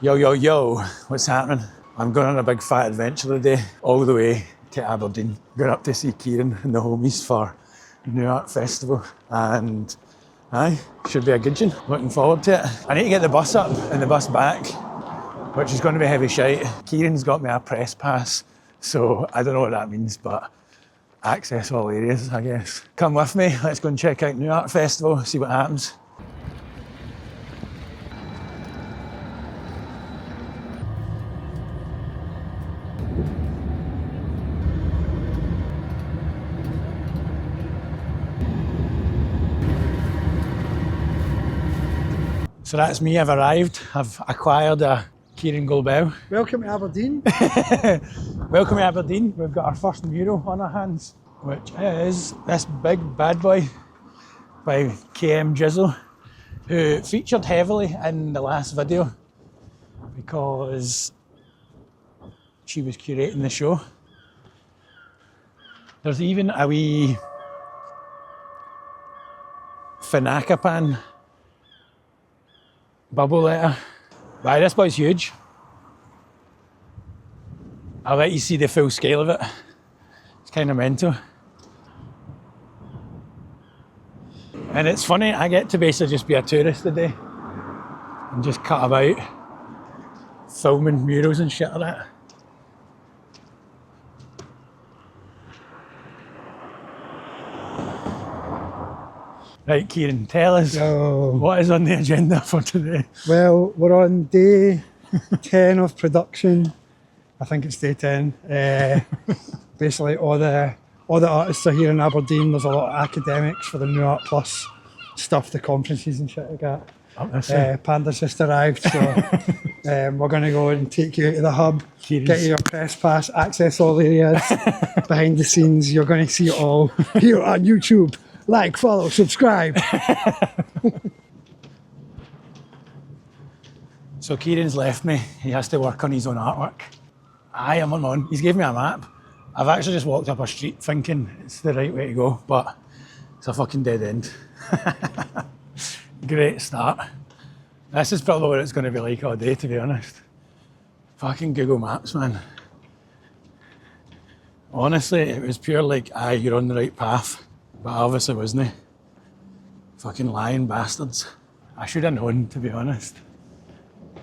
Yo, yo, yo, what's happening? I'm going on a big fat adventure today, all the way to Aberdeen. Going up to see Kieran and the homies for Nuart Festival, and aye, should be a good one. Looking forward to it. I need to get the bus up and the bus back, which is going to be heavy shite. Kieran's got me a press pass, so I don't know what that means, but access all areas, I guess. Come with me, let's go and check out Nuart Festival, see what happens. So that's me, I've arrived. I've acquired a Kieran Golbell. Welcome to Aberdeen. Welcome to Aberdeen. We've got our first mural on our hands, which is this big bad boy by KM Jizzle, who featured heavily in the last video because she was curating the show. There's even a wee Finakapan bubble letter. Right, this boy's huge. I'll let you see the full scale of it. It's kind of mental. And it's funny, I get to basically just be a tourist today and just cut about filming murals and shit like that. Right, Kieran, tell us what is on the agenda for today. Well, we're on day 10 of production. I think it's day 10. Basically, all the artists are here in Aberdeen. There's a lot of academics for the Nuart Plus stuff, the conferences and shit like that. Panda's just arrived, so we're going to go and take you out to the hub, get you your press pass, access all areas, behind the scenes. You're going to see it all here on YouTube. Like, follow, subscribe. So Kieran's left me. He has to work on his own artwork. I am on. He's gave me a map. I've actually just walked up a street thinking it's the right way to go, but it's a fucking dead end. Great start. This is probably what it's going to be like all day, to be honest. Fucking Google Maps, man. Honestly, it was pure like, aye, you're on the right path. But I obviously wasn't. Fucking lying bastards. I should have known, to be honest.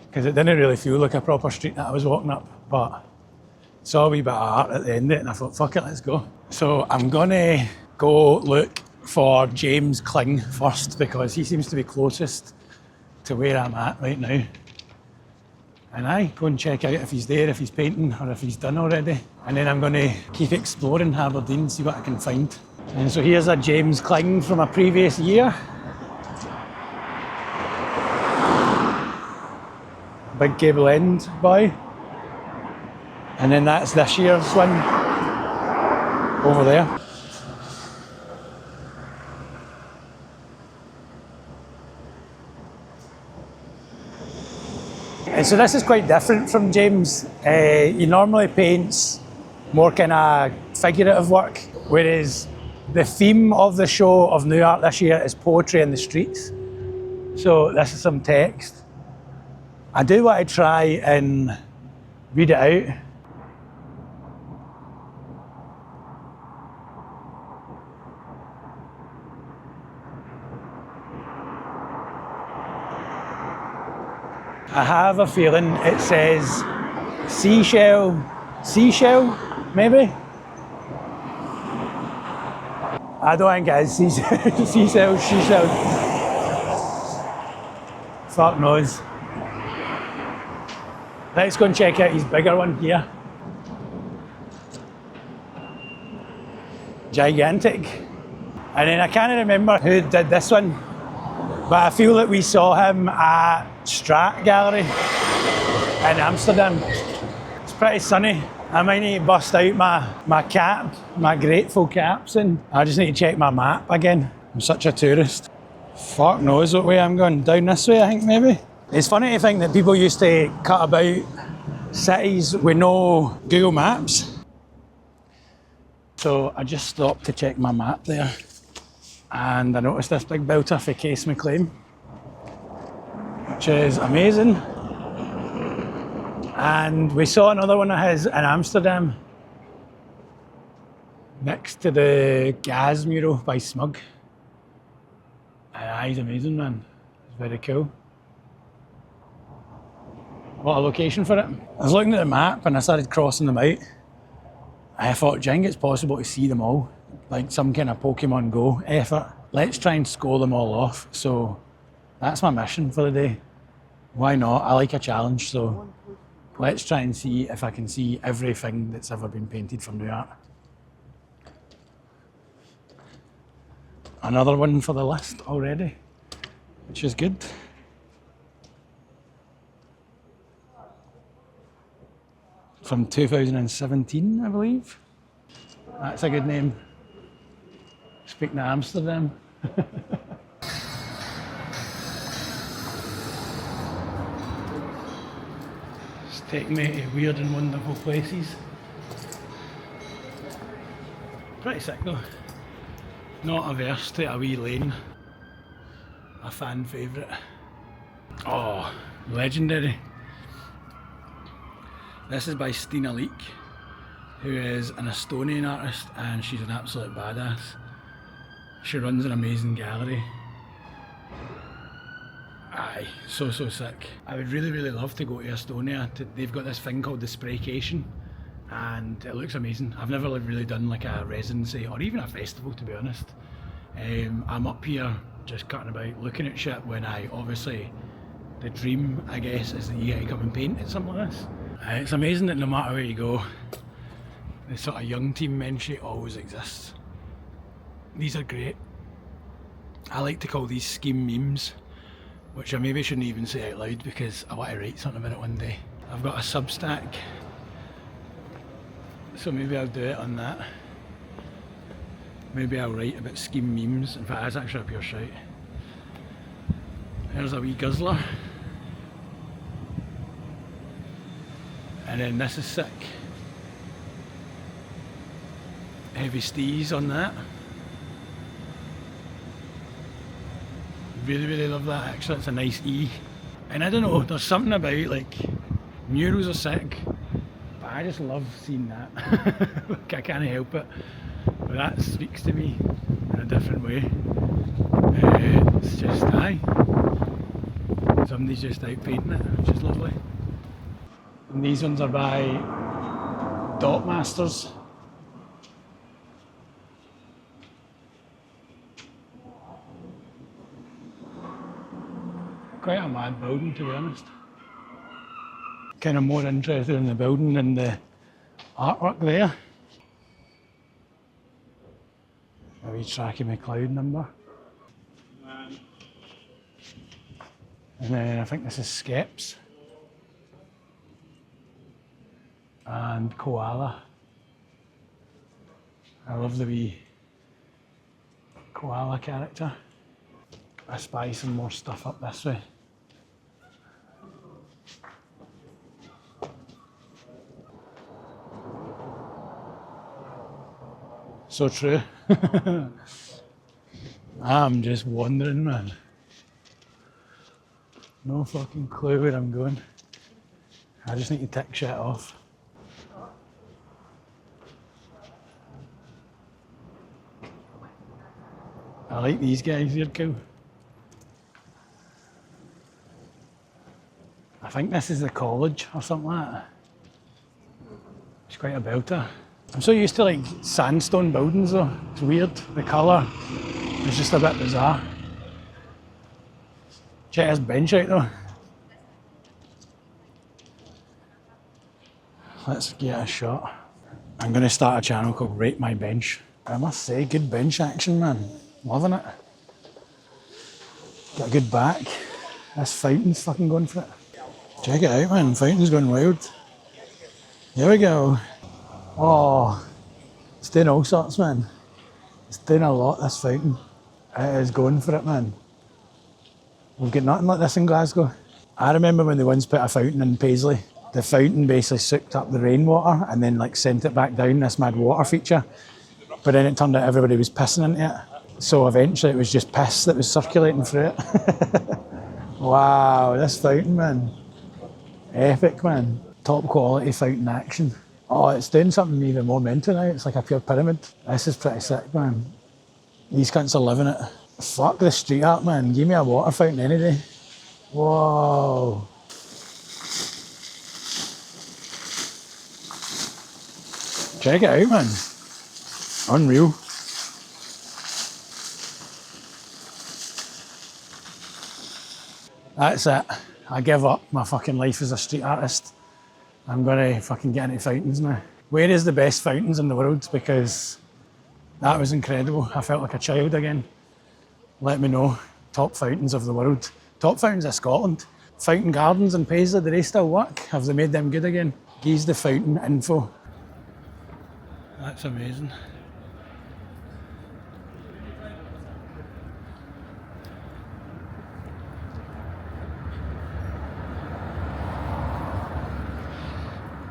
Because it didn't really feel like a proper street that I was walking up, but saw a wee bit of art at the end of it and I thought, fuck it, let's go. So I'm gonna go look for James Kling first because he seems to be closest to where I'm at right now. And I go and check out if he's there, if he's painting or if he's done already. And then I'm gonna keep exploring Aberdeen, see what I can find. And so here's a James Kling from a previous year. Big gable end boy. And then that's this year's one over there. And so this is quite different from James. He normally paints more kind of figurative work, whereas the theme of the show of Nuart this year is poetry in the streets. So this is some text. I do want to try and read it out. I have a feeling it says seashell, maybe? I don't think it is seashell. Fuck knows. Let's go and check out his bigger one here. Gigantic. And then I can't remember who did this one, but I feel that we saw him at Strat Gallery in Amsterdam. It's pretty sunny. I might need to bust out my cap, my grateful caps, and I just need to check my map again. I'm such a tourist. Fuck knows what way I'm going. Down this way, I think, maybe. It's funny to think that people used to cut about cities with no Google Maps. So I just stopped to check my map there, and I noticed this big belter for Case McLean, which is amazing. And we saw another one of his in Amsterdam, next to the Gaz mural by Smug. He's amazing, man. It's very cool. What a location for it. I was looking at the map and I started crossing them out. I thought, do you think it's possible to see them all? Like some kind of Pokemon Go effort. Let's try and score them all off. So that's my mission for the day. Why not? I like a challenge, so let's try and see if I can see everything that's ever been painted from Nuart. Another one for the list already, which is good. From 2017, I believe. That's a good name. Speaking of Amsterdam. It's taking me to weird and wonderful places. Pretty sick though. Not averse to a wee lane. A fan favourite. Oh, legendary. This is by Stina Leek, who is an Estonian artist and she's an absolute badass. She runs an amazing gallery. Aye, so sick. I would really love to go to Estonia. They've got this thing called the Spraycation and it looks amazing. I've never really done like a residency or even a festival, to be honest. I'm up here just cutting about looking at shit when obviously the dream, I guess, is that you get to come and paint at something like this. It's amazing that no matter where you go, the sort of young team mention always exists. These are great. I like to call these scheme memes, which I maybe shouldn't even say out loud because I want to write something about it one day. I've got a Substack, so maybe I'll do it on that. Maybe I'll write about scheme memes. In fact, that's actually a pure shout. There's a wee guzzler. And then this is sick. Heavy stees on that. Really love that actually, it's a nice E. And I don't know, there's something about like, murals are sick, but I just love seeing that. Like, I can't help it. But that speaks to me in a different way. It's just, somebody's just out painting it, which is lovely. And these ones are by Dot Masters. Quite a mad building, to be honest. Kind of more interested in the building than the artwork there. A wee Tracky McLeod number. And then I think this is Skeps. And Koala. I love the wee koala character. I spy some more stuff up this way. So true. I'm just wandering, man. No fucking clue where I'm going. I just need to tick shit off. I like these guys, they're cool. I think this is the college or something like that. It's quite a belter. I'm so used to like sandstone buildings though. It's weird. The colour is just a bit bizarre. Check this bench out though. Let's get a shot. I'm going to start a channel called Rate My Bench. I must say, good bench action, man. Loving it. Got a good back. This fountain's fucking going for it. Check it out, man. Fountain's going wild. Here we go. Oh, it's doing all sorts, man. It's doing a lot, this fountain. It is going for it, man. We've got nothing like this in Glasgow. I remember when they once put a fountain in Paisley. The fountain basically soaked up the rainwater and then like sent it back down, this mad water feature. But then it turned out everybody was pissing into it. So eventually it was just piss that was circulating through it. Wow, this fountain, man. Epic, man. top quality fountain action. Oh, it's doing something even more mental now. It's like a pure pyramid. This is pretty sick, man. These cunts are living it. Fuck the street art, man. Give me a water fountain any day. Whoa. Check it out, man. Unreal. That's it. I give up my fucking life as a street artist. I'm gonna fucking get into fountains now. Where is the best fountains in the world? Because that was incredible. I felt like a child again. Let me know. Top fountains of the world. Top fountains of Scotland. Fountain gardens in Paisley, do they still work? Have they made them good again? Here's the fountain info. That's amazing.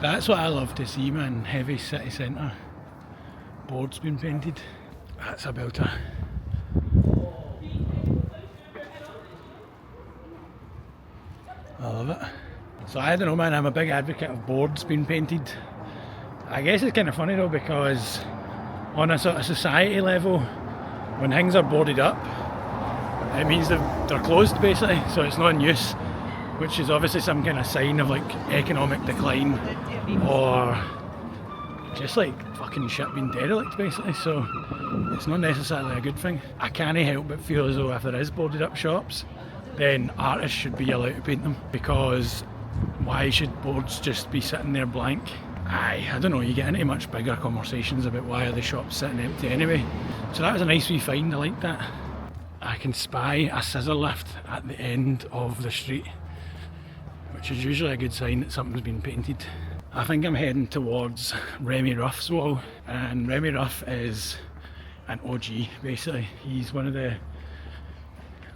That's what I love to see, man. Heavy city centre. Boards been painted. That's a belter. I love it. So I don't know, man, I'm a big advocate of boards being painted. I guess it's kind of funny though, because on a sort of society level, when things are boarded up, it means they're closed basically, so it's not in use, which is obviously some kind of sign of like economic decline or just like fucking shit being derelict basically, so it's not necessarily a good thing. I can't help but feel as though if there is boarded up shops, then artists should be allowed to paint them, because why should boards just be sitting there blank? I don't know, you get into much bigger conversations about why are the shops sitting empty anyway. So that was a nice wee find, I like that. I can spy a scissor lift at the end of the street, which is usually a good sign that something's been painted. I think I'm heading towards Remy Ruff's wall, and Remy Ruff is an OG basically. He's one of the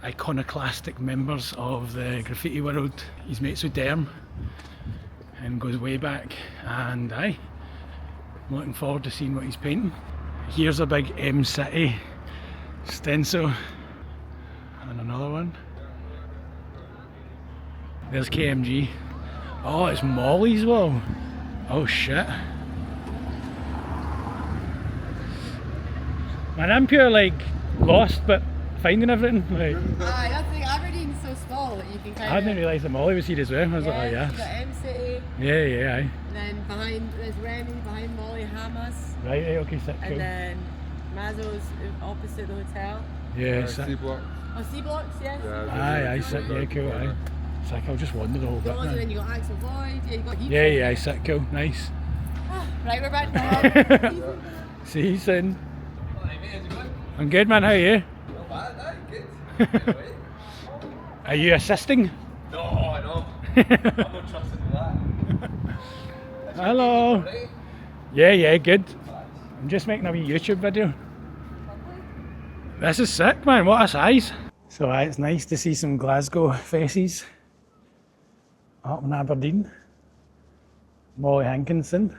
iconoclastic members of the graffiti world. He's mates with Derm and goes way back, and I'm looking forward to seeing what he's painting. Here's a big M-City stencil and another one. There's KMG. Oh, it's Molly's wall. Oh shit. Man, I'm pure like lost but finding everything. Like, that's the Aberdeen's so small that you can kind I didn't realise that Molly was here as well. I was like, oh yeah. You got M-City. Yeah, aye. And then behind, there's Remy, behind Molly, Hamas. Right, okay, sick, cool. And then Mazzo's opposite the hotel. Yeah, sick. C-block. Oh, C-blocks, yes. Aye, sick, yeah, cool, aye. Sick, I'll just wander the whole bit, And then man. you got Axel Void, yeah, you got heaps. Yeah, sick, cool, nice. Right, we're back to See you soon. I'm good, man, how are you? Not bad, good. Are you assisting? No, I'm not trusted in that. Hello. Right? Yeah, good. I'm just making a wee YouTube video. This is sick, man, what a size. So it's nice to see some Glasgow faces up in Aberdeen. Molly Hankinson.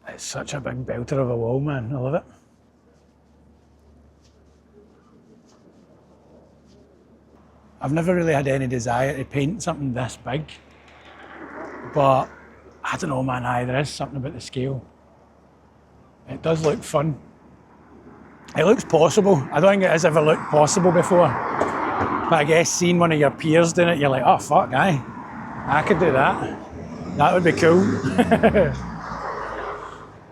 It's such a big belter of a wall, man, I love it. I've never really had any desire to paint something this big, but I don't know, man, there is something about the scale. It does look fun. It looks possible. I don't think it has ever looked possible before, but I guess seeing one of your peers doing it, you're like, oh fuck, I could do that. That would be cool.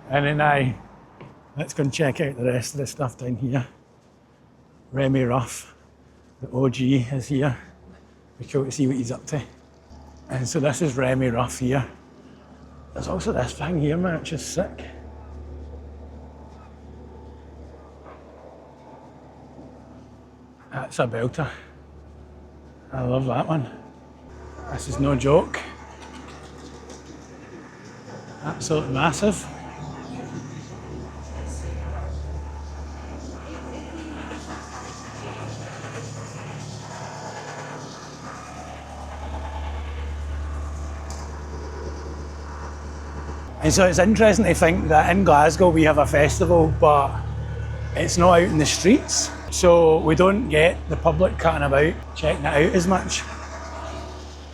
And then let's go and check out the rest of the stuff down here. Remy Ruff, the OG, is here. Be cool to see what he's up to. And so this is Remy Ruff here. There's also this thing here, man, which is sick. That's a belter. I love that one. This is no joke. Absolutely massive. And so it's interesting to think that in Glasgow we have a festival, but it's not out in the streets. So we don't get the public cutting about, checking it out as much,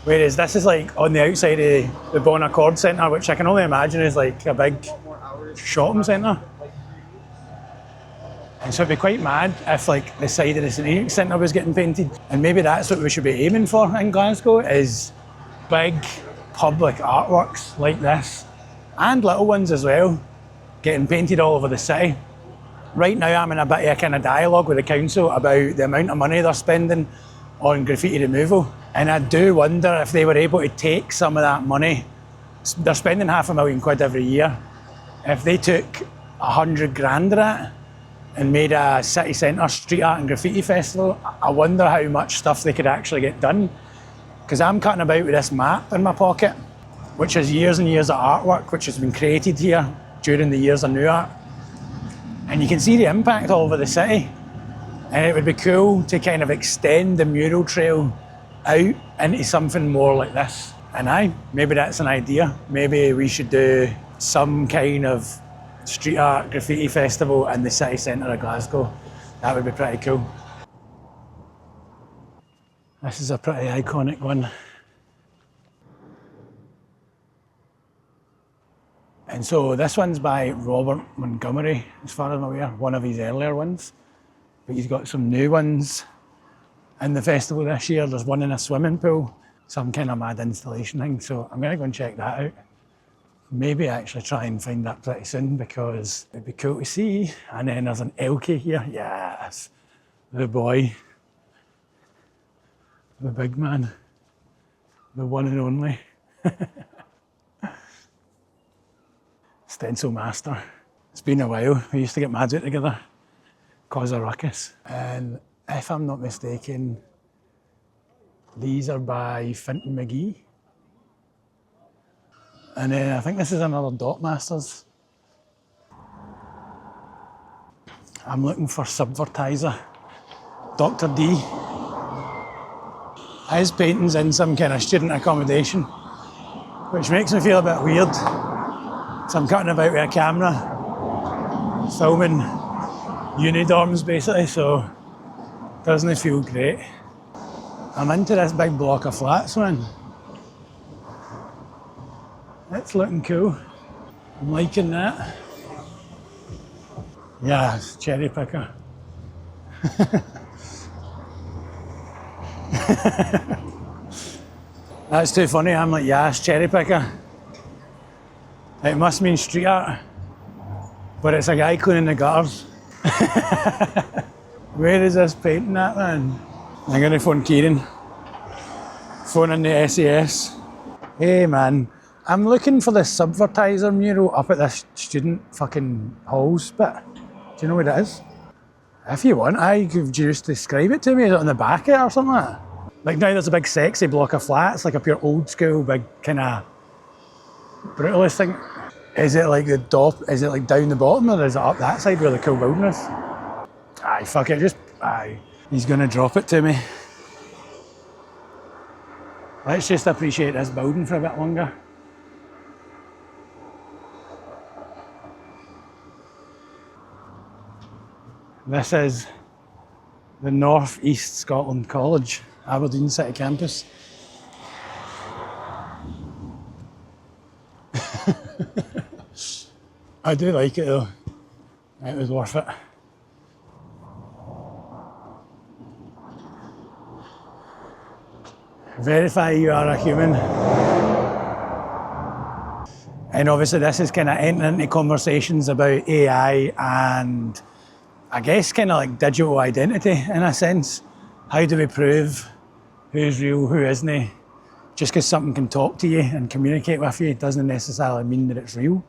Whereas this is like on the outside of the Bon Accord Centre, which I can only imagine is like a big shopping centre. And so it'd be quite mad if like the side of the Satirical Centre was getting painted. And maybe that's what we should be aiming for in Glasgow, is big public artworks like this, and little ones as well, getting painted all over the city. Right now I'm in a bit of a kind of dialogue with the council about the amount of money they're spending on graffiti removal. And I do wonder if they were able to take some of that money. They're spending £500,000 every year. If they took 100 grand of that and made a city centre street art and graffiti festival, I wonder how much stuff they could actually get done. Because I'm cutting about with this map in my pocket, which has years and years of artwork which has been created here during the years of Nuart. And you can see the impact all over the city. And it would be cool to kind of extend the mural trail out into something more like this. And maybe that's an idea. Maybe we should do some kind of street art graffiti festival in the city centre of Glasgow. That would be pretty cool. This is a pretty iconic one. And so this one's by Robert Montgomery, as far as I'm aware, one of his earlier ones. But he's got some new ones in the festival this year. There's one in a swimming pool, some kind of mad installation thing. So I'm going to go and check that out. Maybe actually try and find that pretty soon, because it'd be cool to see. And then there's an Elke here. Yes, the boy, the big man, the one and only. Stencil master. It's been a while. We used to get mad out together, cause a ruckus. And if I'm not mistaken, these are by Finton McGee. And then I think this is another Dot Masters. I'm looking for Subvertiser. Dr. D. His painting's in some kind of student accommodation, which makes me feel a bit weird. So I'm cutting about with a camera, filming unidorms basically, so it doesn't feel great. I'm into this big block of flats, man. It's looking cool. I'm liking that. Yeah, it's cherry picker. That's too funny. I'm like, yeah, it's cherry picker. It must mean street art, but it's a guy cleaning the gutters. Where is this painting at, man? I'm gonna phone Kieran. Phone in the SAS. Hey, man. I'm looking for the Subvertiser mural up at this student fucking halls bit. Do you know where it is? If you want, could you just describe it to me? Is it on the back of it or something like that? Like now there's a big sexy block of flats, like a pure old school, big kind of brutalist thing. Is it like the top, is it like down the bottom, or is it up that side where the cool building is? Aye, fuck it, he's gonna drop it to me. Let's just appreciate this building for a bit longer. This is the North East Scotland College, Aberdeen City Campus. I do like it though. It was worth it. Verify you are a human. And obviously this is kind of entering into conversations about AI and I guess kind of like digital identity in a sense. How do we prove who's real, who isn't? Just because something can talk to you and communicate with you doesn't necessarily mean that it's real.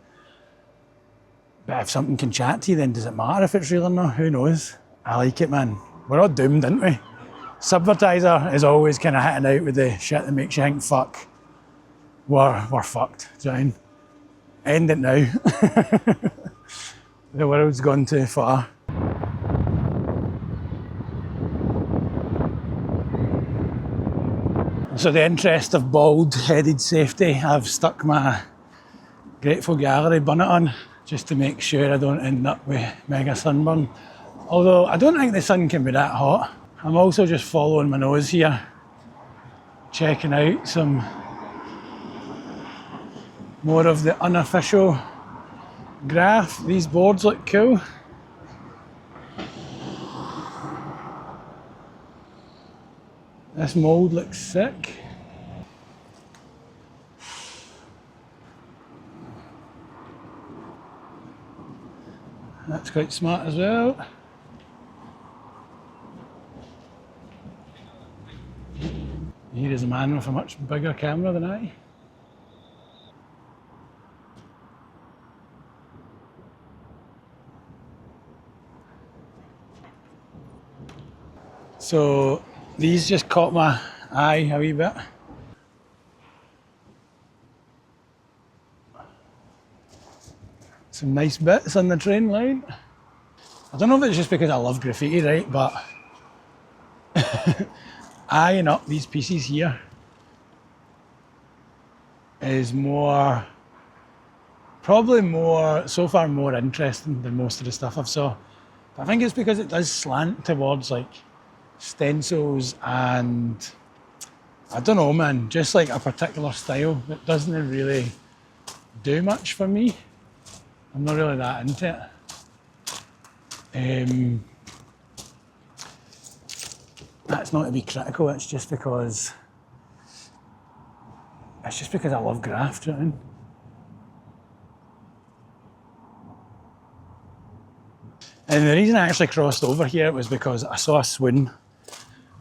But if something can chat to you, then does it matter if it's real or not? Who knows? I like it, man. We're all doomed, aren't we? Subvertiser is always kind of hitting out with the shit that makes you think, fuck, we're fucked, do you know? End it now. The world's gone too far. So the interest of bald-headed safety, I've stuck my Grateful Gallery bonnet on just to make sure I don't end up with mega sunburn. Although I don't think the sun can be that hot. I'm also just following my nose here. checking out some more of the unofficial graph. These boards look cool. This mould looks sick. That's quite smart as well. Here is a man with a much bigger camera than I. So these just caught my eye a wee bit. Some nice bits on the train line. I don't know if it's just because I love graffiti, right? But eyeing up these pieces here is probably so far more interesting than most of the stuff I've saw. But I think it's because it does slant towards like stencils and I don't know, man, just like a particular style that doesn't really do much for me. I'm not really that into it. That's not to be critical, it's just because I love graft, do you know what I mean? And the reason I actually crossed over here was because I saw a swoon.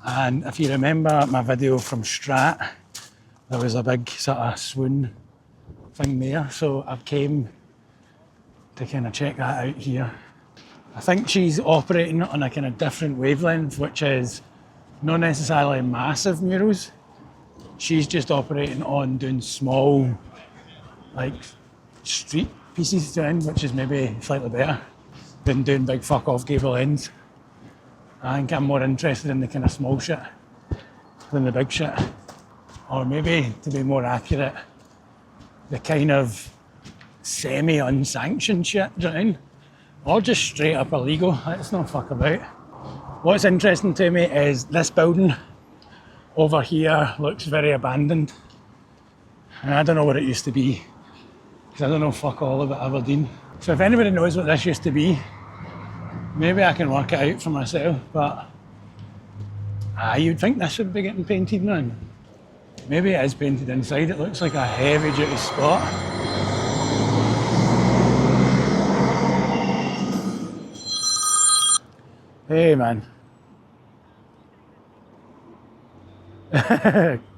And if you remember my video from Strat, there was a big sort of swoon thing there. So I came to kind of check that out here. I think she's operating on a kind of different wavelength, which is not necessarily massive murals. She's just operating on doing small, like street pieces to end, which is maybe slightly better than doing big fuck off gable ends. I think I'm more interested in the kind of small shit than the big shit. Or maybe, to be more accurate, the kind of semi-unsanctioned shit, do you know what I mean? Or just straight up illegal, let's not fuck about. What's interesting to me is this building over here looks very abandoned. And I don't know what it used to be, because I don't know fuck all about Aberdeen. So if anybody knows what this used to be, maybe I can work it out for myself, but you'd think this would be getting painted, man. Maybe it is painted inside, it looks like a heavy duty spot. Hey, man.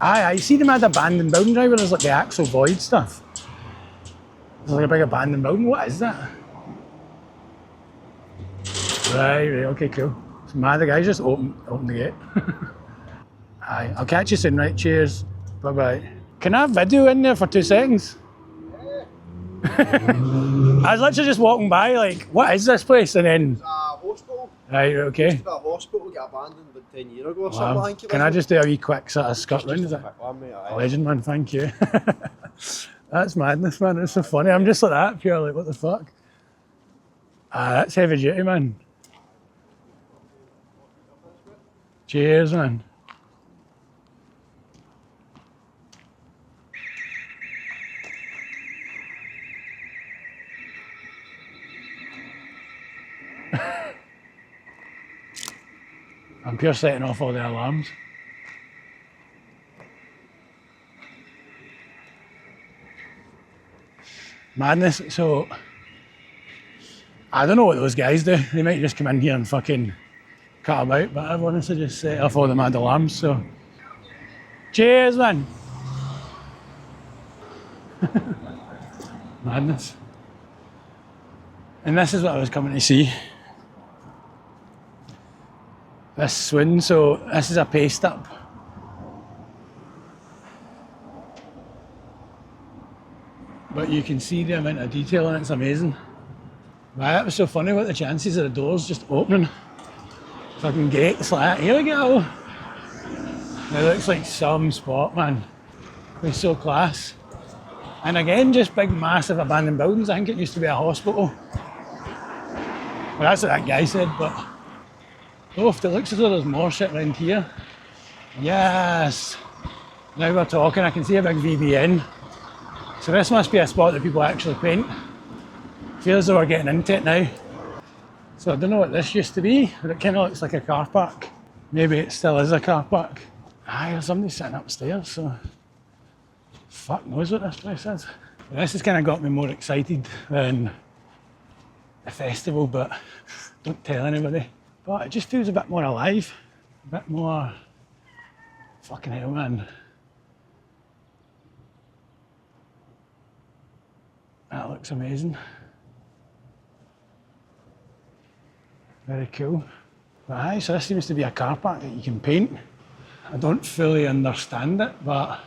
I see them at abandoned building drive where there's like the Axel Void stuff. There's like a big abandoned building, what is that? Right, okay, cool. So the guys just open the gate. Aye, I'll catch you soon, right? Cheers. Bye-bye. Can I have video in there for 2 seconds? I was literally just walking by, like, what is this place? And then... It's a hospital. Right, okay. It used to be a hospital, got abandoned about 10 years ago or something, I think it was. Can I just do a wee quick sort of scut round? Is it? Quick one, mate, aye. Legend, man, thank you. That's madness, man. It's so funny. I'm just like that, pure, like, what the fuck? That's heavy duty, man. Cheers, man. I'm pure setting off all the alarms. Madness. So, I don't know what those guys do. They might just come in here and fucking cut about, but I've honestly just set off all the mad alarms, so. Cheers, man. Madness. And this is what I was coming to see. This swoon, so this is a paste up. But you can see the amount of detail and it's amazing. Wow, that was so funny, what the chances of the doors just opening. Fucking gates like that. Here we go. It looks like some spot, man. It's so class. And again, just big, massive abandoned buildings. I think it used to be a hospital. Well, that's what that guy said, but... Oh, if it looks as though there's more shit around here. Yes! Now we're talking, I can see a big VBN. So this must be a spot that people actually paint. Feels as though we're getting into it now. So I don't know what this used to be, but it kind of looks like a car park. Maybe it still is a car park. Aye, there's somebody sitting upstairs, so fuck knows what this place is. This has kind of got me more excited than the festival, but don't tell anybody. But it just feels a bit more alive, a bit more, fucking hell man. That looks amazing. Very cool. But aye, so this seems to be a car park that you can paint. I don't fully understand it, but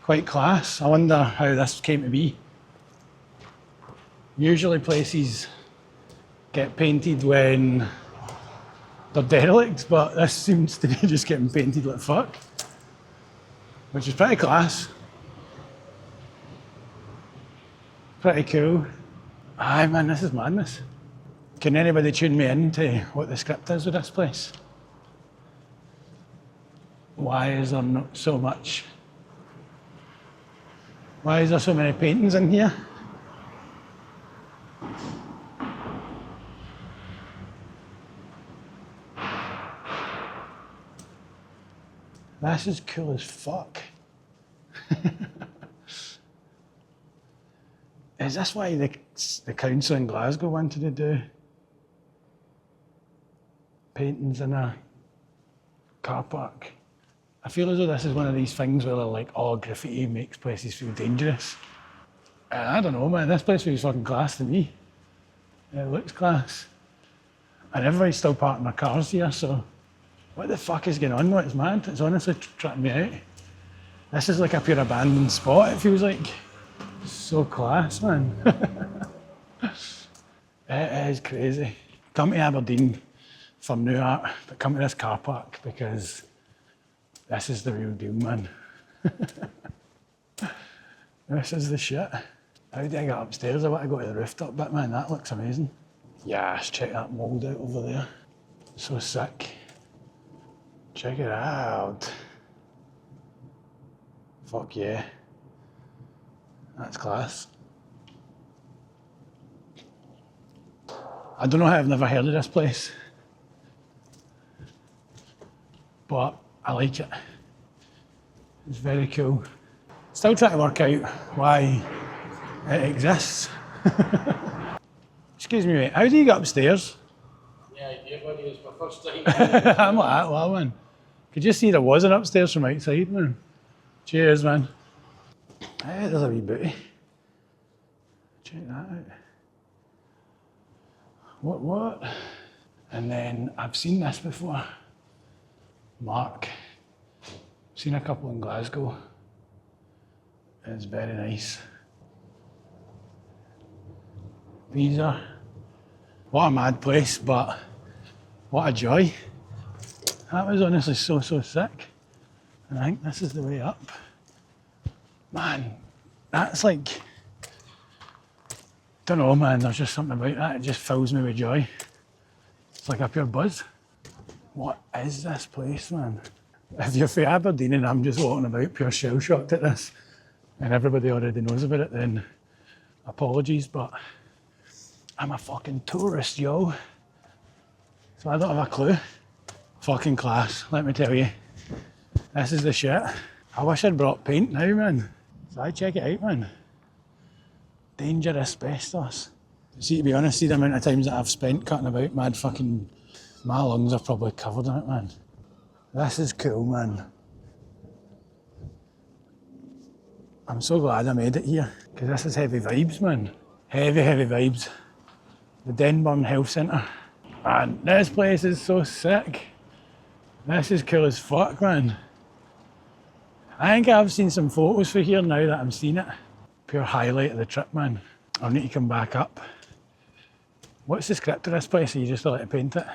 quite class. I wonder how this came to be. Usually places get painted when they're derelict, but this seems to be just getting painted like fuck, which is pretty class. Pretty cool. Aye man, this is madness. Can anybody tune me in to what the script is with this place? Why is there not so much? Why is there so many paintings in here? This is cool as fuck. Is this why the council in Glasgow wanted to do paintings in a car park? I feel as though this is one of these things where they're like, oh, graffiti makes places feel dangerous. I don't know, man, this place feels fucking class to me. It looks class. And everybody's still parking their cars here, so what the fuck is going on? It's mad. It's honestly tripping me out. This is like a pure abandoned spot, it feels like. So class, man. It is crazy. Come to Aberdeen for Nuart, but come to this car park because this is the real deal, man. This is the shit. How do I get upstairs? I want to go to the rooftop bit, man. That looks amazing. Yes, check that mould out over there. So sick. Check it out. Fuck yeah. That's class. I don't know how I've never heard of this place, but I like it. It's very cool. Still trying to work out why it exists. Excuse me, mate, how do you get upstairs? Yeah, idea, buddy. It's my first time. I'm like that, well, man. Could you see there was an upstairs from outside, man? Cheers, man. Hey, there's a wee booty. Check that out. What? And then I've seen this before. Mark. Seen a couple in Glasgow. It's very nice. These are, what a mad place, but what a joy. That was honestly so sick. And I think this is the way up. Man, that's like, don't know, man, there's just something about that. It just fills me with joy. It's like a pure buzz. What is this place, man? If you're from Aberdeen and I'm just walking about pure shell shocked at this, and everybody already knows about it, then apologies, but I'm a fucking tourist, yo. So I don't have a clue. Fucking class, let me tell you. This is the shit. I wish I'd brought paint now, man. So I check it out, man. Danger asbestos. See, to be honest, see the amount of times that I've spent cutting about mad fucking, my lungs are probably covered in it, man. This is cool, man. I'm so glad I made it here, because this is heavy vibes, man. Heavy vibes. The Denburn Health Centre. Man, this place is so sick. This is cool as fuck, man. I think I've seen some photos for here now that I'm seeing it. Pure highlight of the trip, man. I'll need to come back up. What's the script of this place? Are you just allowed to paint it?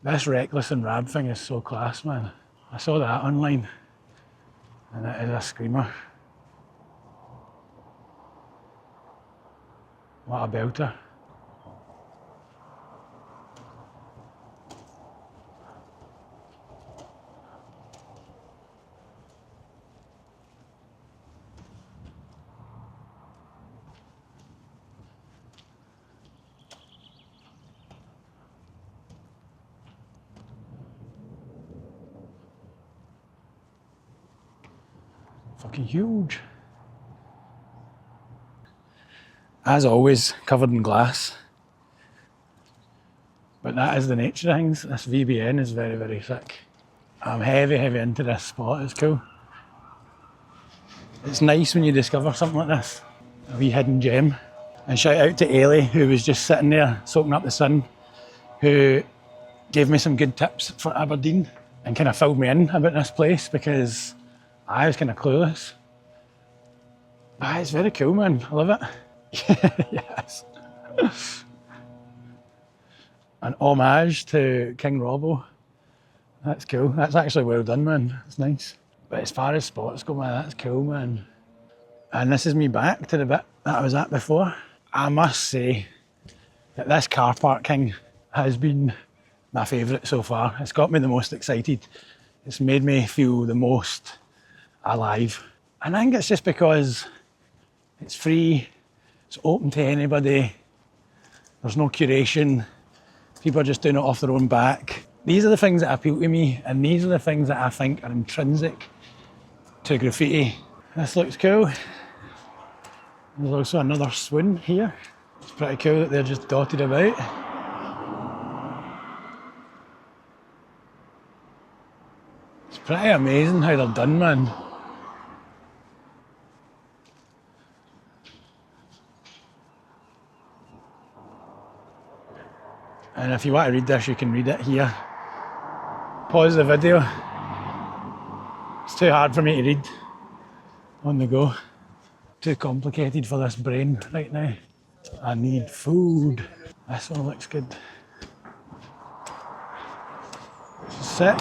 This Reckless and Rab thing is so class, man. I saw that online, and it is a screamer. What a belter. Fucking huge. As always, covered in glass. But that is the nature of things. This VBN is very, very sick. I'm heavy into this spot. It's cool. It's nice when you discover something like this. A wee hidden gem. And shout out to Ailey, who was just sitting there soaking up the sun, who gave me some good tips for Aberdeen and kind of filled me in about this place because I was kind of clueless. Ah, it's very cool, man. I love it. Yes. An homage to King Robbo. That's cool. That's actually well done, man. It's nice. But as far as spots go, man, that's cool, man. And this is me back to the bit that I was at before. I must say that this car parking has been my favourite so far. It's got me the most excited. It's made me feel the most alive. And I think it's just because it's free, it's open to anybody, there's no curation, people are just doing it off their own back. These are the things that appeal to me, and these are the things that I think are intrinsic to graffiti. This looks cool. There's also another swoon here. It's pretty cool that they're just dotted about. It's pretty amazing how they're done, man. And if you want to read this, you can read it here. Pause the video. It's too hard for me to read on the go. Too complicated for this brain right now. I need food. This one looks good. Sick.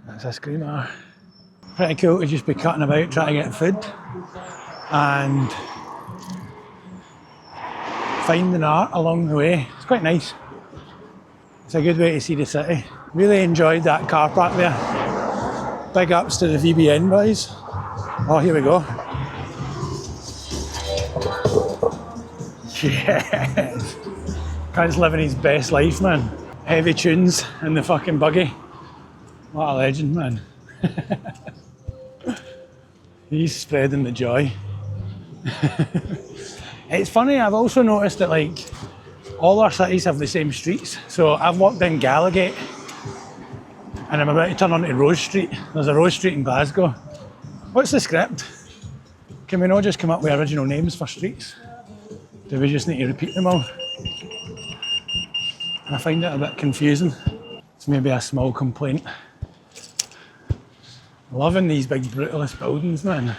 That's a screamer. Pretty cool to just be cutting about trying to get food and finding art along the way. It's quite nice. It's a good way to see the city. Really enjoyed that car park there. Big ups to the VBN boys. Oh, here we go. Yes! Guy's living his best life, man. Heavy tunes in the fucking buggy. What a legend, man. He's spreading the joy. It's funny, I've also noticed that like all our cities have the same streets. So I've walked down Gallowgate and I'm about to turn onto Rose Street. There's a Rose Street in Glasgow. What's the script? Can we not just come up with original names for streets? Do we just need to repeat them all? I find it a bit confusing. It's maybe a small complaint. Loving these big brutalist buildings, man.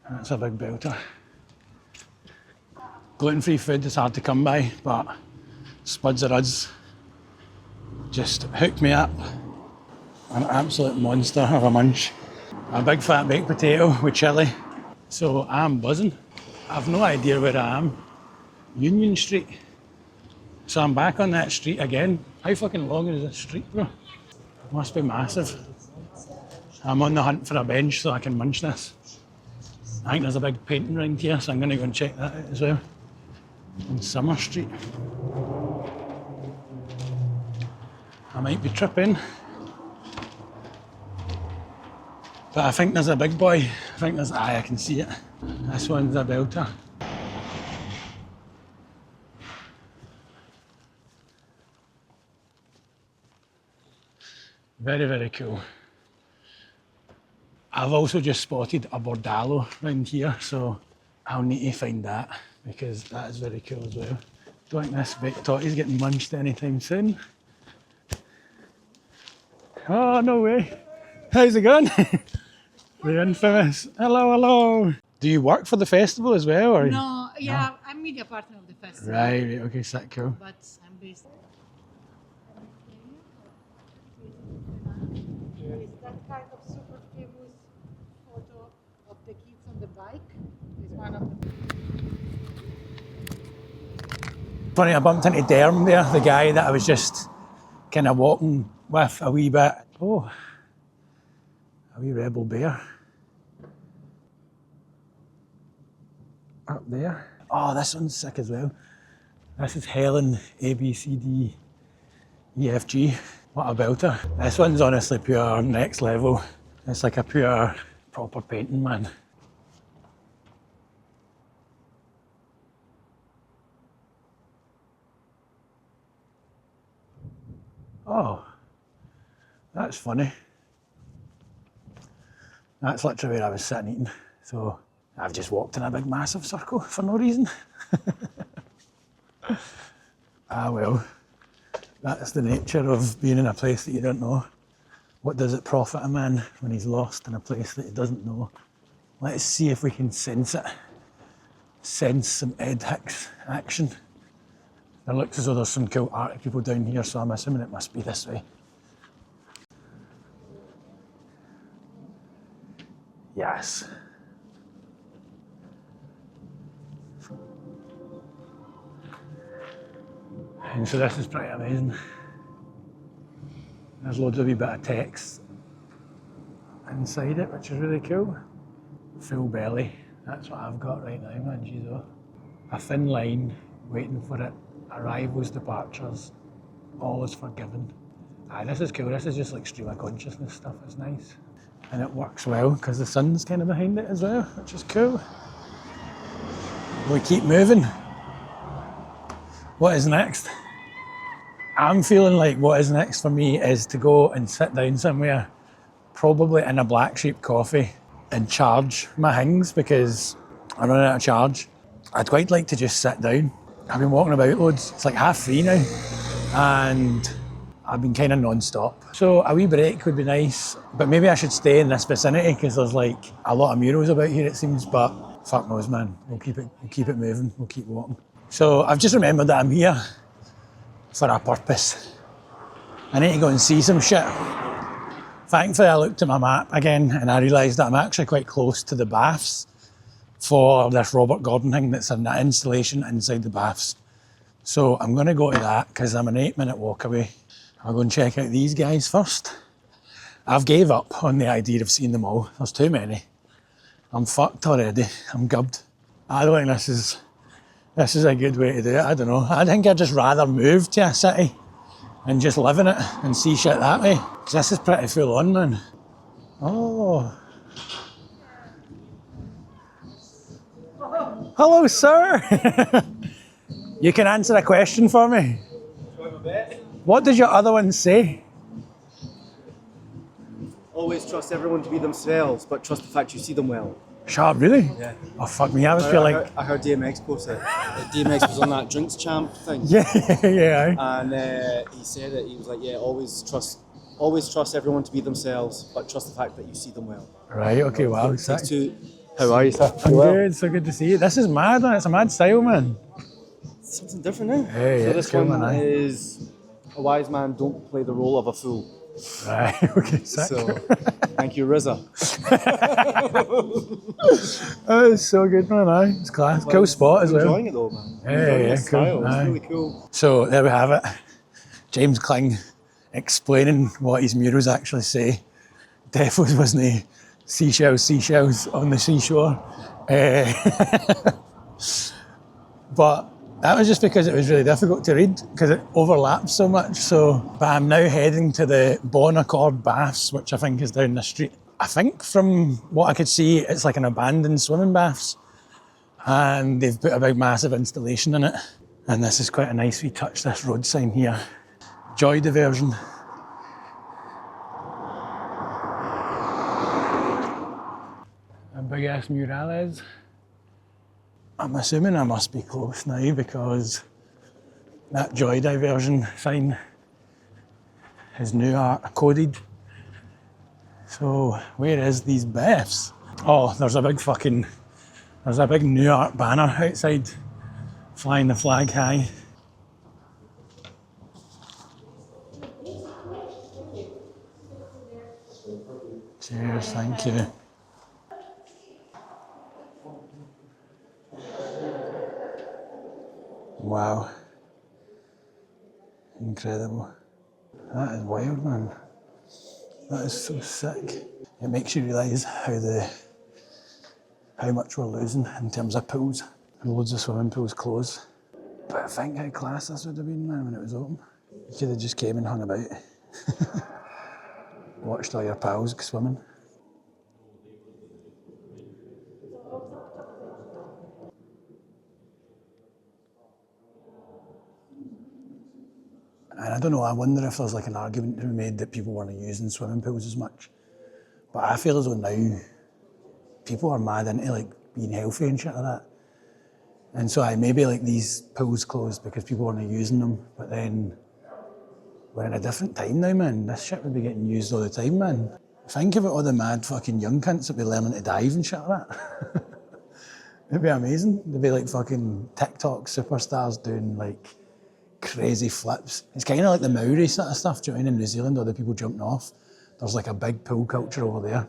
That's a big belter. Gluten-free food is hard to come by, but Spuds of Uds just hooked me up. An absolute monster of a munch. A big fat baked potato with chilli. So I'm buzzing. I've no idea where I am. Union Street. So I'm back on that street again. How fucking long is this street, bro? It must be massive. I'm on the hunt for a bench so I can munch this. I think there's a big painting round here, so I'm going to go and check that out as well. On Summer Street. I might be tripping. But I think there's a big boy. I think there's, I can see it. This one's a belter. Very, very cool. I've also just spotted a bordallo around here, so I'll need to find that because that is very cool as well. Don't think this big totty's getting munched anytime soon. Oh, no way. How's it going? The infamous. Hello, hello. Do you work for the festival as well? Or? No, yeah, I'm media partner of the festival. Right, okay, sick, cool. But I'm based. Is that kind of super famous photo of the kids on the bike? Is one of the. Funny, I bumped into Derm there, the guy that I was just kind of walking with a wee bit. Oh, a wee rebel bear. Up there. Oh, this one's sick as well. This is Helen A, B, C, D, E, F, G. What a belter. This one's honestly pure next level. It's like a pure proper painting, man. Oh, that's funny. That's literally where I was sitting eating. So I've just walked in a big massive circle for no reason. Ah well, that's the nature of being in a place that you don't know. What does it profit a man when he's lost in a place that he doesn't know? Let's see if we can sense it. Sense some Ed Hicks action. It looks as though there's some cool art people down here, so I'm assuming it must be this way. Yes. And so this is pretty amazing. There's loads of wee bit of text inside it, which is really cool. Full belly, that's what I've got right now, man, jeez oh. A thin line, waiting for it. Arrivals, departures, all is forgiven. Aye, this is cool, this is just like stream of consciousness stuff, it's nice. And it works well, because the sun's kind of behind it as well, which is cool. We keep moving. What is next? I'm feeling like what is next for me is to go and sit down somewhere, probably in a Black Sheep coffee, and charge my things because I'm running out of charge. I'd quite like to just sit down. I've been walking about loads. It's like 3:30 now, and I've been kind of non-stop. So a wee break would be nice, but maybe I should stay in this vicinity because there's like a lot of murals about here, it seems, but fuck knows, man. We'll keep it moving, we'll keep walking. So I've just remembered that I'm here for a purpose. I need to go and see some shit. Thankfully, I looked at my map again and I realised that I'm actually quite close to the baths for this Robert Gordon thing that's an installation inside the baths. So I'm going to go to that because I'm an 8-minute walk away. I'll go and check out these guys first. I've gave up on the idea of seeing them all. There's too many. I'm fucked already. I'm gubbed. I don't think this is a good way to do it. I don't know. I think I'd just rather move to a city and just live in it and see shit that way. Because this is pretty full on, man. Oh. Hello, sir. You can answer a question for me. What does your other one say? Always trust everyone to be themselves, but trust the fact you see them well. Sharp, really? Yeah. Oh, fuck me. I was feel like... I heard DMX post it. DMX was on that drinks champ thing. Yeah. And he said it, he was like, yeah, always trust everyone to be themselves, but trust the fact that you see them well. Right, okay, wow. Sick. How are you, sir? I'm good, so good to see you. This is mad, man. It's a mad style, man. Something different, eh? Hey, so it's this cool, one man, is a wise man don't play the role of a fool. Right, okay, sick. So, thank you, RZA. Oh, it's so good, man. Aye. It's class. Cool spot as well. Enjoying it though, man. Yeah, cool. Style. It's Aye. really cool. So there we have it. James Kling explaining what his murals actually say. Definitely wasn't seashells on the seashore. But that was just because it was really difficult to read because it overlaps so much. But I'm now heading to the Bon Accord Baths, which I think is down the street. I think from what I could see, it's like an abandoned swimming baths. And they've put a big massive installation in it. And this is quite a nice wee touch, this road sign here. Joy diversion. A big ass mural is. I'm assuming I must be close now because that joy diversion sign is Nuart coded. So where is these baths? Oh, there's a big Nuart banner outside flying the flag high. Cheers, thank you. Wow. Incredible. That is wild, man. That is so sick. It makes you realise how much we're losing in terms of pools. And loads of swimming pools closed. But think how class this would have been, man, when it was open. You could have just came and hung about. Watched all your pals swimming. And I don't know, I wonder if there's like an argument to be made that people weren't using swimming pools as much. But I feel as though now people are mad into like being healthy and shit like that. And so maybe like these pools closed because people weren't using them, but then we're in a different time now, man. This shit would be getting used all the time, man. Think about all the mad fucking young cunts that be learning to dive and shit like that. It'd be amazing. They'd be like fucking TikTok superstars doing like crazy flips. It's kind of like the Maori sort of stuff, do you know what I mean? In New Zealand, all the people jumping off. There's like a big pool culture over there.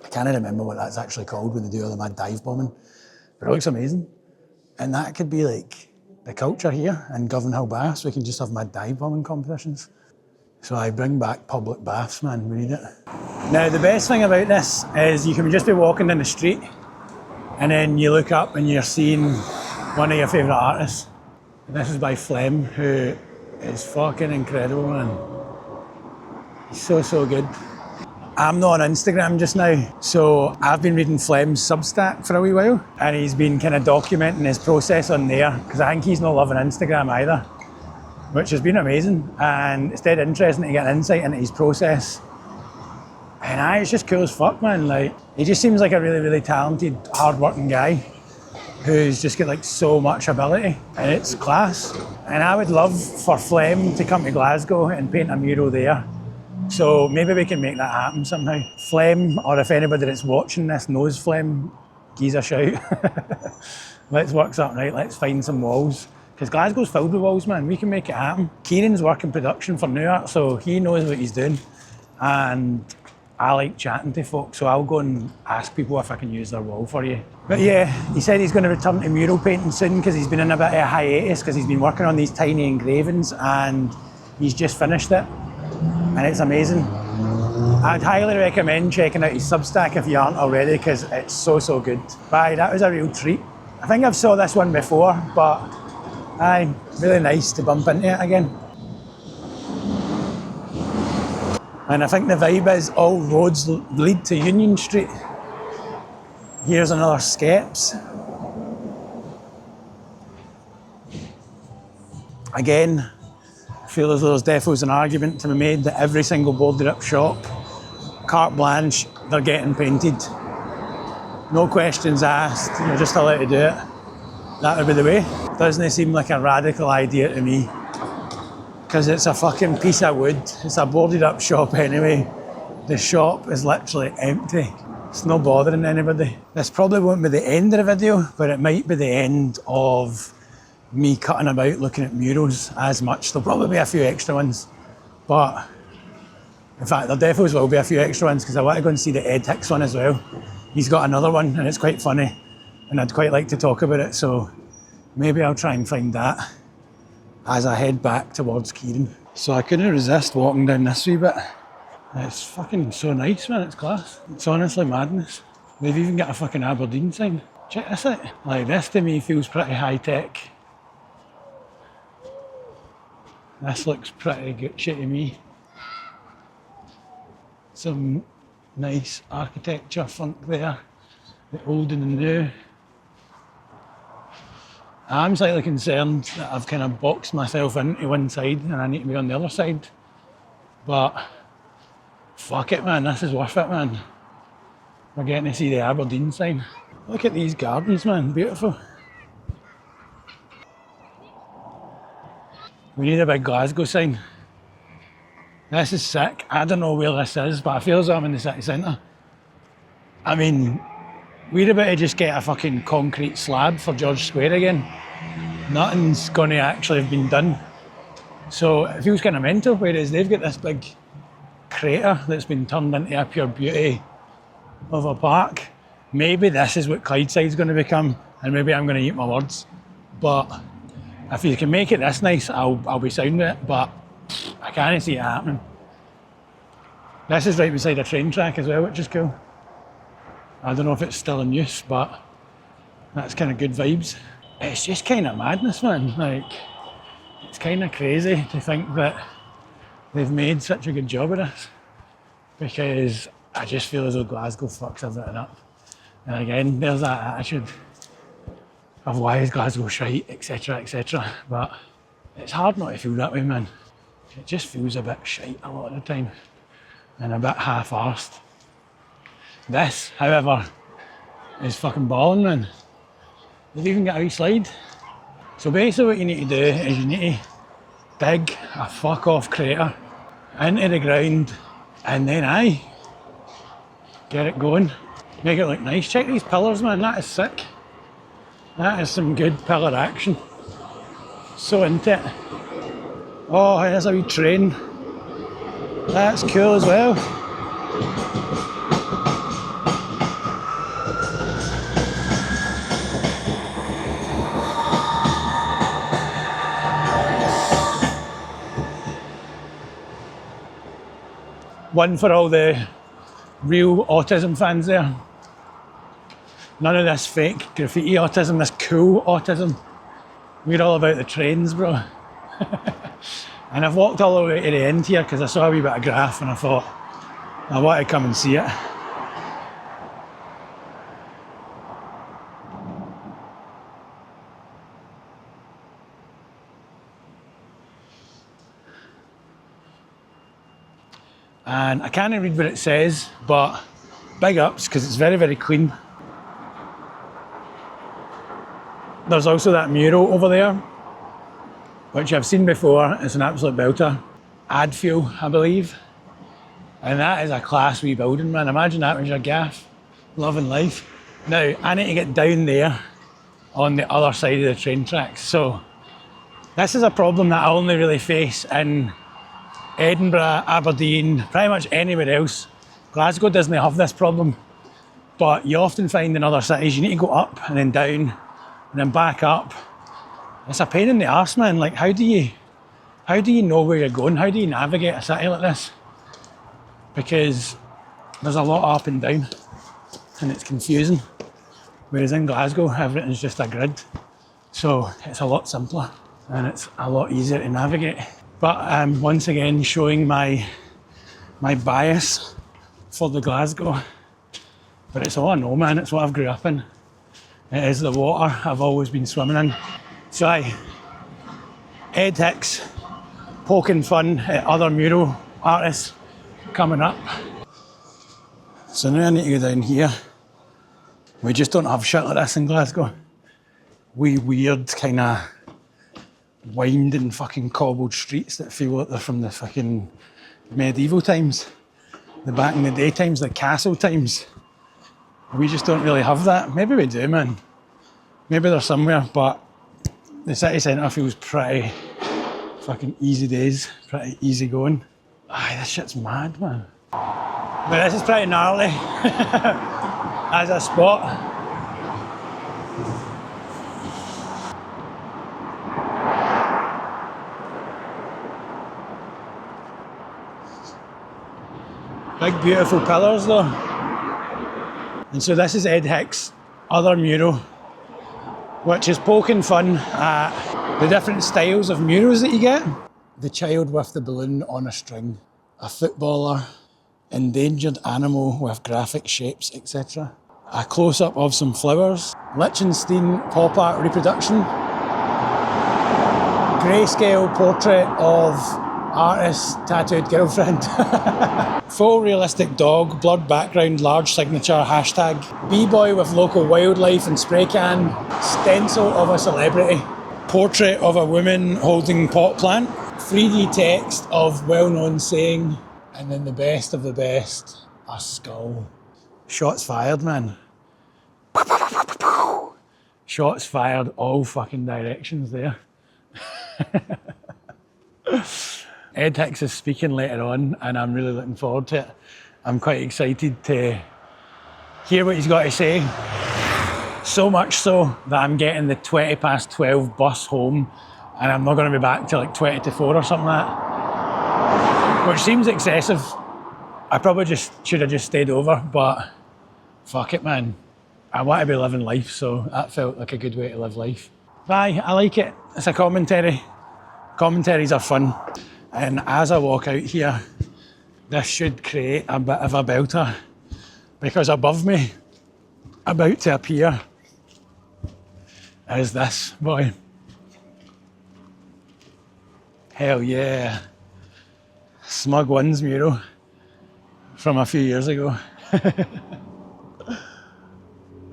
I can't remember what that's actually called when they do all the mad dive bombing, but it looks amazing. And that could be like the culture here in Govan Hill Baths. We can just have mad dive bombing competitions. So I bring back public baths, man, we need it. Now the best thing about this is you can just be walking down the street and then you look up and you're seeing one of your favourite artists. And this is by Flem, who is fucking incredible, man. He's so good. I'm not on Instagram just now, so I've been reading Flem's Substack for a wee while, and he's been kind of documenting his process on there, because I think he's not loving Instagram either, which has been amazing, and it's dead interesting to get an insight into his process. And it's just cool as fuck, man. Like, he just seems like a really talented, hard-working guy who's just got like so much ability, and it's class. And I would love for Flem to come to Glasgow and paint a mural there. So maybe we can make that happen somehow. Flem, or if anybody that's watching this knows Flem, give us a shout. Let's work something out, let's find some walls. Because Glasgow's filled with walls, man, we can make it happen. Kieran's working production for Nuart, so he knows what he's doing. And I like chatting to folk, so I'll go and ask people if I can use their wall for you. But yeah, he said he's going to return to mural painting soon because he's been in a bit of a hiatus because he's been working on these tiny engravings and he's just finished it. And it's amazing. I'd highly recommend checking out his Substack if you aren't already, because it's so good. But that was a real treat. I think I've saw this one before, but really nice to bump into it again. And I think the vibe is all roads lead to Union Street. Here's another Skeps. Again, I feel as though there's definitely an argument to be made that every single boarded up shop, carte blanche, they're getting painted. No questions asked, you're just allowed to do it. That would be the way. Doesn't seem like a radical idea to me. Because it's a fucking piece of wood. It's a boarded up shop anyway. The shop is literally empty. It's not bothering anybody. This probably won't be the end of the video, but it might be the end of me cutting about looking at murals as much. There'll probably be a few extra ones, but in fact there definitely will be a few extra ones because I want to go and see the Ed Hicks one as well. He's got another one and it's quite funny and I'd quite like to talk about it, so maybe I'll try and find that as I head back towards Kieran. So I couldn't resist walking down this wee bit. It's fucking so nice, man, it's class. It's honestly madness. They've even got a fucking Aberdeen sign. Check this out. Like, this to me feels pretty high tech. This looks pretty Gucci to me. Some nice architecture funk there. The old and the new. I'm slightly concerned that I've kind of boxed myself into one side and I need to be on the other side. But fuck it, man, this is worth it, man. We're getting to see the Aberdeen sign. Look at these gardens, man, beautiful. We need a big Glasgow sign. This is sick. I don't know where this is, but I feel as though I'm in the city centre. I mean, we're about to just get a fucking concrete slab for George Square again. Nothing's going to actually have been done. So it feels kind of mental, whereas they've got this big crater that's been turned into a pure beauty of a park. Maybe this is what Clydeside's going to become, and maybe I'm going to eat my words. But if you can make it this nice, I'll be sound with it, but I can't see it happening. This is right beside a train track as well, which is cool. I don't know if it's still in use, but That's kind of good vibes. It's just kind of madness, man. Like, it's kind of crazy to think that they've made such a good job of this, because I just feel as though Glasgow fucks everything up. And again, there's that attitude of why is Glasgow shite, etc, etc. But it's hard not to feel that way, man. It just feels a bit shite a lot of the time, and a bit half-arsed. This, however, is fucking balling, man. They've even got a wee slide. So basically what you need to do is you need to dig a fuck off crater into the ground, and then get it going. Make it look nice. Check these pillars, man, that is sick. That is some good pillar action. So into it. Oh, there's a wee train. That's cool as well. One for all the real autism fans there. None of this fake graffiti autism, this cool autism. We're all about the trains, bro. And I've walked all the way to the end here because I saw a wee bit of graph and I thought, I want to come and see it. And I can't read what it says, but big ups, because it's very, very clean. There's also that mural over there, which I've seen before. It's an absolute belter. Adfeel, I believe. And that is a class wee building, man. Imagine that was your gaff. Love and life. Now, I need to get down there on the other side of the train tracks. So this is a problem that I only really face in Edinburgh, Aberdeen, pretty much anywhere else. Glasgow doesn't have this problem, but you often find in other cities you need to go up and then down and then back up. It's a pain in the arse, man. Like, how do you know where you're going? How do you navigate a city like this? Because there's a lot up and down and it's confusing. Whereas in Glasgow, everything's just a grid. So it's a lot simpler and it's a lot easier to navigate. But I'm once again showing my bias for the Glasgow. But it's all I know, man. It's what I've grew up in. It is the water I've always been swimming in. So Ed Hicks poking fun at other mural artists coming up. So now I need to go down here. We just don't have shit like this in Glasgow. We weird kind of winding fucking cobbled streets that feel like they're from the fucking medieval times. The back in the day times, the castle times. We just don't really have that. Maybe we do, man. Maybe they're somewhere, but the city centre feels pretty fucking easy days, pretty easy going. Aye, this shit's mad, man. But this is pretty gnarly as a spot. Big beautiful pillars though. And so this is Ed Hicks' other mural, which is poking fun at the different styles of murals that you get. The child with the balloon on a string, a footballer, endangered animal with graphic shapes, etc. A close-up of some flowers, Liechtenstein pop art reproduction, grayscale portrait of artist's tattooed girlfriend. Full realistic dog, blurred background, large signature, hashtag. B-boy with local wildlife and spray can. Stencil of a celebrity. Portrait of a woman holding pot plant. 3D text of well-known saying. And then the best of the best, a skull. Shots fired, man. Shots fired all fucking directions there. Ed Hicks is speaking later on and I'm really looking forward to it. I'm quite excited to hear what he's got to say. So much so that I'm getting the 12:20 bus home and I'm not going to be back till like 20 to 4 or something like that. Which seems excessive. I probably just should have just stayed over, but fuck it, man. I want to be living life, so that felt like a good way to live life. Aye, I like it. It's a commentary. Commentaries are fun. And as I walk out here, this should create a bit of a belter, because above me, about to appear, is this boy. Hell yeah. Smug One's mural from a few years ago.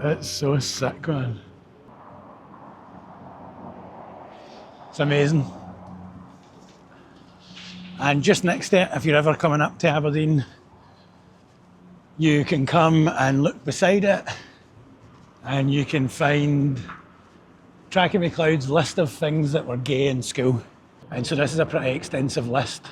It's so sick, man. It's amazing. And just next to it, if you're ever coming up to Aberdeen, you can come and look beside it and you can find Tracking McLeod's list of things that were gay in school. And so this is a pretty extensive list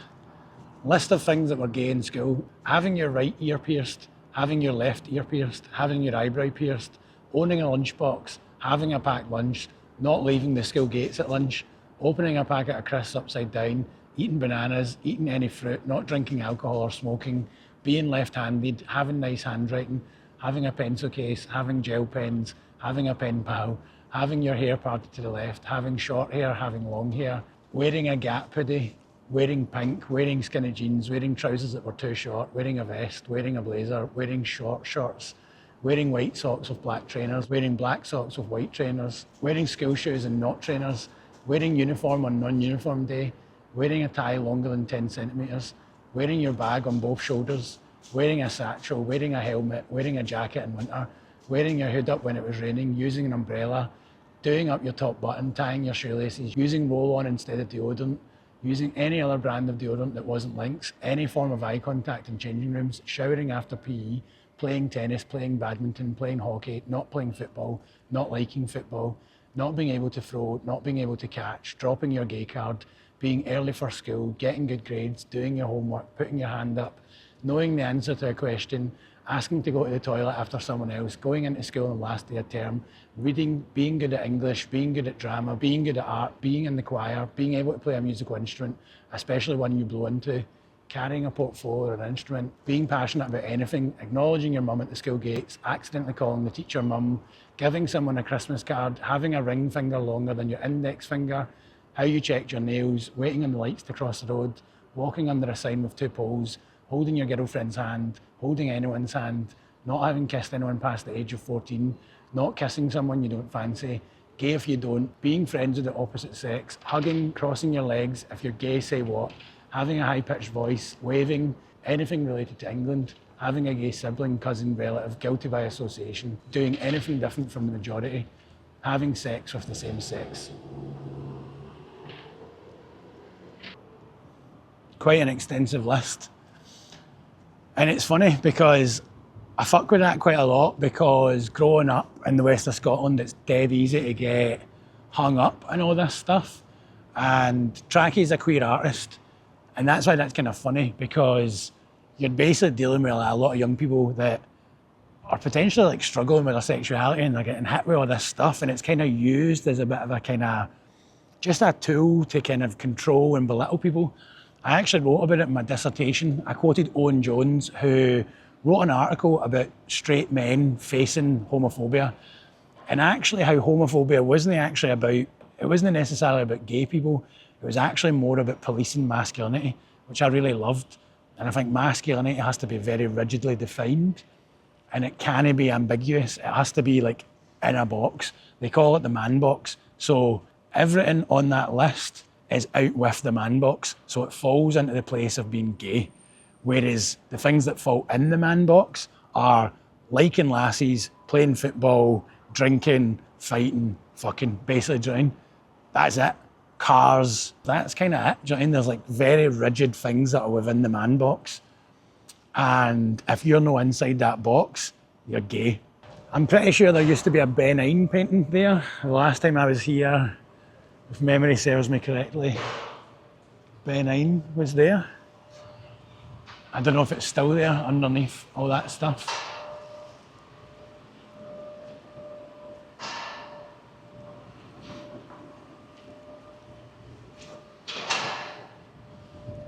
of things that were gay in school. Having your right ear pierced, having your left ear pierced, having your eyebrow pierced, owning a lunchbox, having a packed lunch, not leaving the school gates at lunch, opening a packet of crisps upside down, eating bananas, eating any fruit, not drinking alcohol or smoking, being left-handed, having nice handwriting, having a pencil case, having gel pens, having a pen pal, having your hair parted to the left, having short hair, having long hair, wearing a Gap hoodie, wearing pink, wearing skinny jeans, wearing trousers that were too short, wearing a vest, wearing a blazer, wearing short shorts, wearing white socks with black trainers, wearing black socks with white trainers, wearing school shoes and not trainers, wearing uniform on non-uniform day, wearing a tie longer than 10 centimetres, wearing your bag on both shoulders, wearing a satchel, wearing a helmet, wearing a jacket in winter, wearing your hood up when it was raining, using an umbrella, doing up your top button, tying your shoelaces, using roll-on instead of deodorant, using any other brand of deodorant that wasn't Lynx, any form of eye contact in changing rooms, showering after PE, playing tennis, playing badminton, playing hockey, not playing football, not liking football, not being able to throw, not being able to catch, dropping your gay card, being early for school, getting good grades, doing your homework, putting your hand up, knowing the answer to a question, asking to go to the toilet after someone else, going into school on the last day of term, reading, being good at English, being good at drama, being good at art, being in the choir, being able to play a musical instrument, especially one you blow into, carrying a portfolio or an instrument, being passionate about anything, acknowledging your mum at the school gates, accidentally calling the teacher mum, giving someone a Christmas card, having a ring finger longer than your index finger, how you checked your nails, waiting on the lights to cross the road, walking under a sign with two poles, holding your girlfriend's hand, holding anyone's hand, not having kissed anyone past the age of 14, not kissing someone you don't fancy, gay if you don't, being friends with the opposite sex, hugging, crossing your legs, if you're gay, say what, having a high-pitched voice, waving, anything related to England, having a gay sibling, cousin, relative, guilty by association, doing anything different from the majority, having sex with the same sex. Quite an extensive list. And it's funny because I fuck with that quite a lot, because growing up in the west of Scotland, it's dead easy to get hung up on all this stuff. And Tracky's a queer artist. And that's why that's kind of funny, because you're basically dealing with a lot of young people that are potentially like struggling with their sexuality and they're getting hit with all this stuff. And it's kind of used as a bit of a kind of, just a tool to kind of control and belittle people. I actually wrote about it in my dissertation. I quoted Owen Jones, who wrote an article about straight men facing homophobia, and actually how homophobia wasn't necessarily about gay people. It was actually more about policing masculinity, which I really loved. And I think masculinity has to be very rigidly defined, and it can't be ambiguous. It has to be like in a box. They call it the man box. So everything on that list is out with the man box. So it falls into the place of being gay. Whereas the things that fall in the man box are liking lassies, playing football, drinking, fighting, fucking, basically doing. That's it. Cars, that's kind of it. Do you know what I mean? There's like very rigid things that are within the man box. And if you're no inside that box, you're gay. I'm pretty sure there used to be a Ben Ine painting there. The last time I was here, if memory serves me correctly, Ben Ine was there. I don't know if it's still there underneath all that stuff.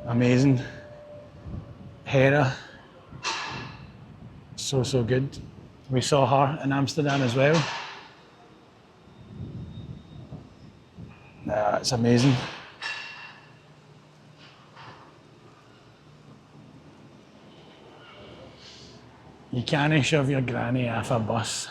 Amazing. Hera. So good. We saw her in Amsterdam as well. It's amazing. You can't shove your granny off a bus.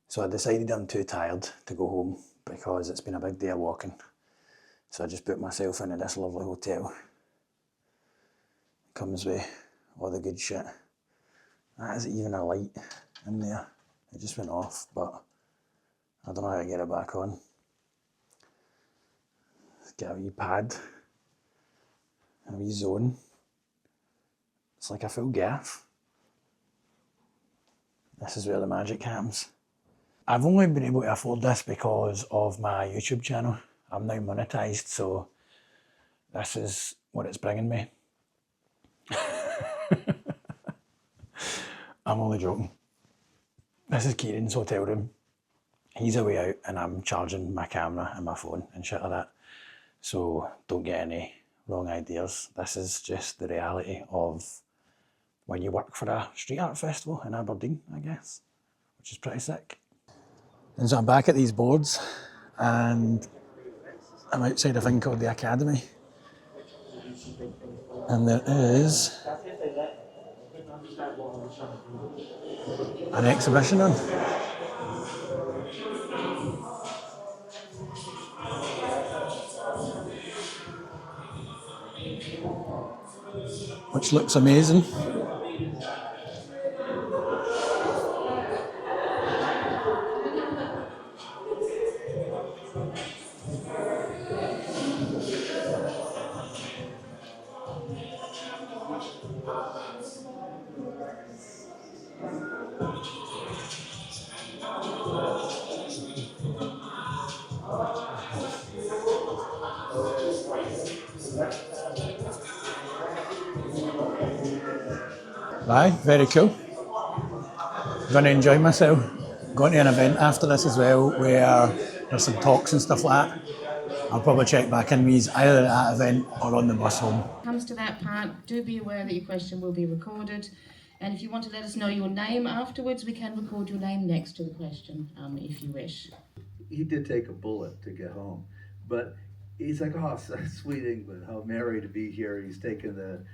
So I decided I'm too tired to go home because it's been a big day of walking. So I just put myself into this lovely hotel. Comes with all the good shit. That isn't even a light in there. It just went off, but I don't know how to get it back on. Let's get a wee pad, a wee zone. It's like a full gaff. This is where the magic happens. I've only been able to afford this because of my YouTube channel. I'm now monetized, so this is what it's bringing me. I'm only joking. This is Kieran's hotel room. He's away out and I'm charging my camera and my phone and shit like that. So don't get any wrong ideas. This is just the reality of when you work for a street art festival in Aberdeen, I guess, which is pretty sick. And so I'm back at these boards and I'm outside a thing called the Academy. And there is an exhibition on. Which looks amazing. Aye, very cool. Going to enjoy myself. Going to an event after this as well where there's some talks and stuff like that. I'll probably check back in with either at that event or on the bus home. Comes to that part, do be aware that your question will be recorded. And if you want to let us know your name afterwards, we can record your name next to the question, if you wish. He did take a bullet to get home, but he's like, oh, sweet England, how merry to be here. He's taken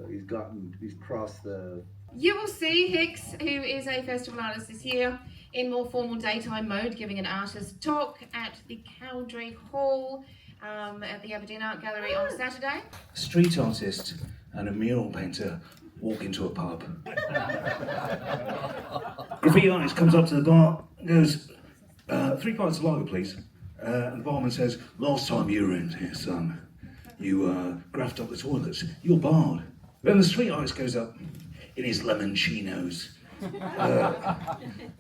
he's crossed the... You will see Hicks, who is a festival artist, is here in more formal daytime mode, giving an artist talk at the Cowdrey Hall at the Aberdeen Art Gallery on Saturday. A street artist and a mural painter walk into a pub. Graffiti artist comes up to the bar and goes, 3 pints of lager, please. And the barman says, last time you were in here, son, you graphed up the toilets. You're barred. Then the street artist goes up in his lemon chinos,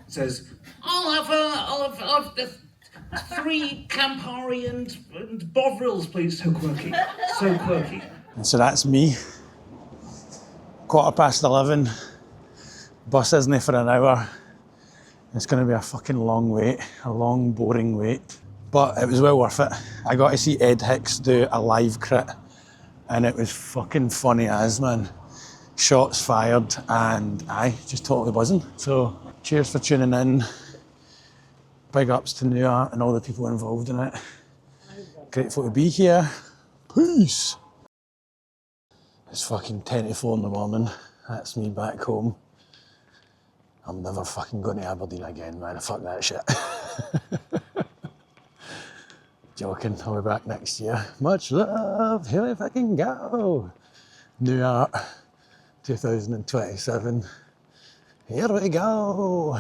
says, I'll have the 3 Campari and Bovrils, please. So quirky, so quirky. And so that's me. 11:15. Bus isn't for an hour. It's going to be a fucking long wait, a long, boring wait. But it was well worth it. I got to see Ed Hicks do a live crit, and it was fucking funny as, man. Shots fired, and just totally buzzing. So cheers for tuning in. Big ups to Nuart and all the people involved in it. Grateful to be here. Peace. It's fucking 10 to 4 in the morning. That's me back home. I'm never fucking going to Aberdeen again, man. Fuck that shit. Joking, I'll be back next year. Much love, here we fucking go. Nuart 2027. Here we go.